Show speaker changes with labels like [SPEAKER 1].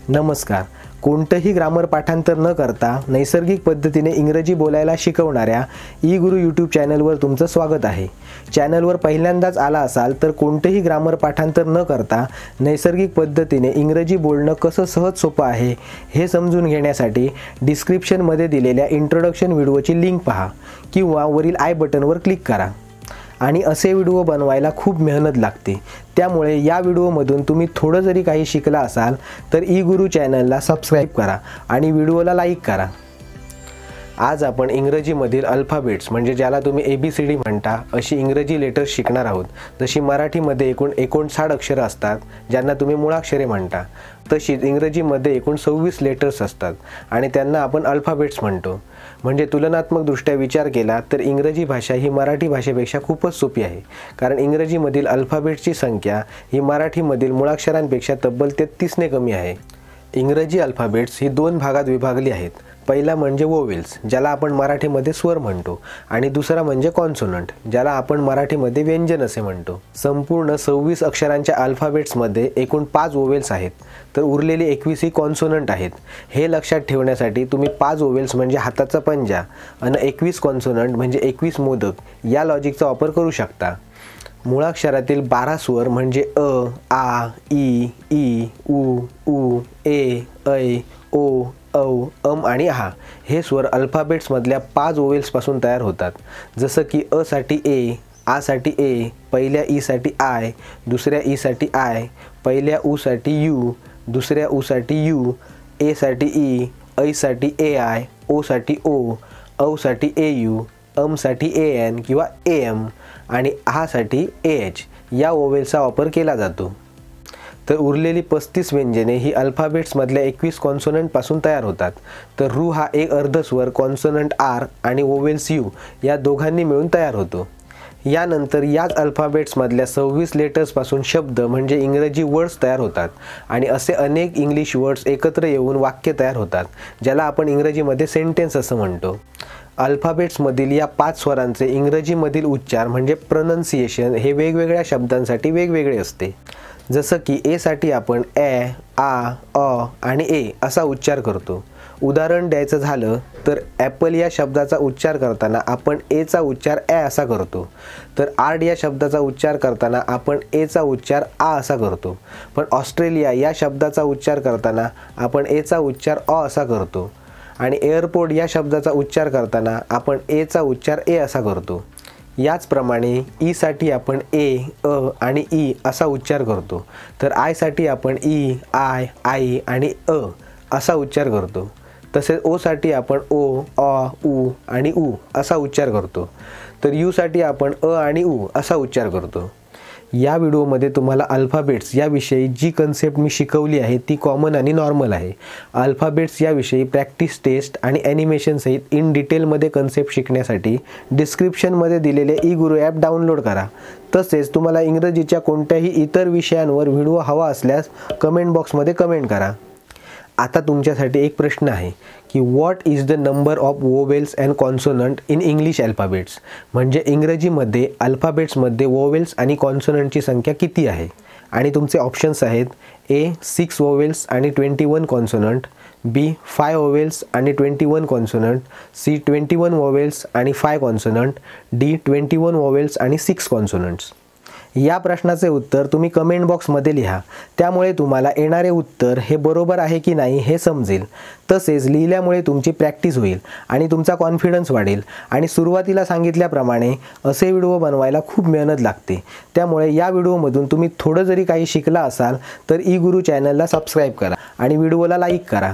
[SPEAKER 1] नमस्कार. कोणतेही ग्रामर पाठांतर न करता नैसर्गिक पद्धतीने इंग्रजी बोलायला शिकवणाऱ्या ई गुरु यूट्यूब चॅनलवर तुमचं स्वागत आहे. चॅनलवर पहिल्यांदाच आला असाल तर कोणतेही ग्रामर पाठांतर न करता नैसर्गिक पद्धतीने इंग्रजी बोलणं कसं सहज सोपं आहे हे समजून घेण्यासाठी डिस्क्रिप्शनमध्ये दिलेल्या इंट्रोडक्शन व्हिडिओची लिंक पहा किंवा वरील आय बटनवर क्लिक करा. आणि असे व्हिडिओ बनवायला खूप मेहनत लागते. त्यामुळे या व्हिडिओमधून तुम्ही थोडं जरी काही शिकला असाल तर ई गुरु चॅनलला सबस्क्राईब करा आणि व्हिडिओला लाईक करा. आज आपण इंग्रजीमधील अल्फाबेट्स म्हणजे ज्याला तुम्ही ABCD म्हणता अशी इंग्रजी लेटर्स शिकणार आहोत. जशी मराठीमध्ये एकूण 59 अक्षरं असतात ज्यांना तुम्ही मुळाक्षरे म्हणता, तशीच इंग्रजीमध्ये एकूण 26 लेटर्स असतात आणि त्यांना आपण अल्फाबेट्स म्हणतो. म्हणजे तुलनात्मकदृष्ट्या विचार केला तर इंग्रजी भाषा ही मराठी भाषेपेक्षा खूपच सोपी आहे, कारण इंग्रजीमधील अल्फाबेट्सची संख्या ही मराठीमधील मुळाक्षरांपेक्षा तब्बल 33 ने कमी आहे. इंग्रजी अल्फाबेट्स ही 2 भागात विभागली आहेत. पहिला म्हणजे वोवेल्स ज्याला आपण मराठीमध्ये स्वर म्हणतो आणि दुसरा म्हणजे कॉन्सोनंट ज्याला आपण मराठीमध्ये व्यंजन असे म्हणतो. संपूर्ण 26 अक्षरांच्या अल्फाबेट्समध्ये एकूण 5 वोवेल्स आहेत तर उरलेली 21 ही कॉन्सोनंट आहेत. हे लक्षात ठेवण्यासाठी तुम्ही 5 वोवेल्स म्हणजे हाताचा पंजा आणि 21 कॉन्सोनंट म्हणजे 21 मोदक या लॉजिकचा वापर करू शकता. मुळाक्षरातील 12 स्वर म्हणजे अ, आ, ई, ई, उ, ऊ, ए, ऐ, ओ, औ, आणि आ हे स्वर अल्फाबेट्समधल्या 5 वोवेल्सपासून तयार होतात. जसं की अ साठी ए, आ साठी ए, पहिल्या ई साठी आय, दुसऱ्या ई साठी आय, पहिल्या ऊ साठी यू, दुसऱ्या ऊ साठी यू, ए साठी ई, ऐ साठी ए आय, ओ साठी ओ, औ साठी ए यू, साठी ए एन किंवा ए एम आणि आ साठी ए एच या वोवेल्सचा वापर केला जातो. तर उरलेली 35 व्यंजने ही अल्फाबेट्समधल्या 21 कॉन्सोनंटपासून तयार होतात. तर रू हा एक अर्धस्वर कॉन्सोनंट आर आणि वोवेल्स यू या दोघांनी मिळून तयार होतो. यानंतर याच अल्फाबेट्समधल्या 26 लेटर्सपासून शब्द म्हणजे इंग्रजी वर्ड्स तयार होतात आणि असे अनेक इंग्लिश वर्ड्स एकत्र येऊन वाक्य तयार होतात ज्याला आपण इंग्रजीमध्ये सेंटेन्स असं म्हणतो. अल्फाबेट्समधील या 5 स्वरांचे इंग्रजीमधील उच्चार म्हणजे प्रोनन्सिएशन हे वेगवेगळ्या शब्दांसाठी वेगवेगळे असते. जसं की ए साठी आपण ए, आ, अ आणि ए असा उच्चार करतो. उदाहरण द्यायचं झालं तर ॲपल या शब्दाचा उच्चार करताना आपण एचा उच्चार ए असा करतो, तर आर्ट या शब्दाचा उच्चार करताना आपण एचा उच्चार आ असा करतो. पण ऑस्ट्रेलिया या शब्दाचा उच्चार करताना आपण एचा उच्चार अ असा करतो आणि एअरपोर्ट या शब्दाचा उच्चार करताना आपण एचा उच्चार ए असा करतो. याचप्रमाणे ई साठी आपण ए, अ आणि ई असा उच्चार करतो, तर आय साठी आपण ई, आय, आई आणि अ असा उच्चार करतो. तसेच ओ साठी आपण ओ, अ, उ आणि उ असा उच्चार करतो, तर यू साठी आपण अ आणि उ असा उच्चार करतो. या व्हिडिओमध्ये तुम्हाला अल्फाबेट्स याविषयी जी कन्सेप्ट मी शिकवली आहे ती कॉमन आणि नॉर्मल आहे. अल्फाबेट्स याविषयी प्रॅक्टिस टेस्ट आणि ॲनिमेशनसहित इन डिटेलमध्ये कन्सेप्ट शिकण्यासाठी डिस्क्रिप्शनमध्ये दिलेले ई गुरु ॲप डाउनलोड करा. तसेच तुम्हाला इंग्रजीच्या कोणत्याही इतर विषयांवर व्हिडिओ हवा असल्यास कमेंट बॉक्समध्ये कमेंट करा. आता तुमच्यासाठी एक प्रश्न आहे की what is the number of vowels and consonant in English alphabets म्हणजे इंग्रजीमध्ये अल्फाबेट्समध्ये वोवेल्स आणि कॉन्सोनंटची संख्या किती आहे. आणि तुमचे ऑप्शन्स आहेत ए 6 वोवेल्स आणि 21 कॉन्सोनंट, बी 5 वोवेल्स आणि 21 कॉन्सोनंट, सी 21 वोवेल्स आणि 5 कॉन्सोनंट, डी 21 वोवेल्स आणि 6 कॉन्सोनंट्स. या प्रश्नाचे उत्तर तुम्ही कमेंट बॉक्समध्ये लिहा. त्यामुळे तुम्हाला येणारे उत्तर हे बरोबर आहे की नाही हे समजेल. तसेच लिहिल्यामुळे तुमची प्रॅक्टिस होईल आणि तुमचा कॉन्फिडन्स वाढेल. आणि सुरुवातीला सांगितल्याप्रमाणे असे व्हिडिओ बनवायला खूप मेहनत लागते. त्यामुळे या व्हिडिओमधून तुम्ही थोडं जरी काही शिकला असाल तर ई गुरु चॅनलला सबस्क्राईब करा आणि व्हिडिओला लाईक करा.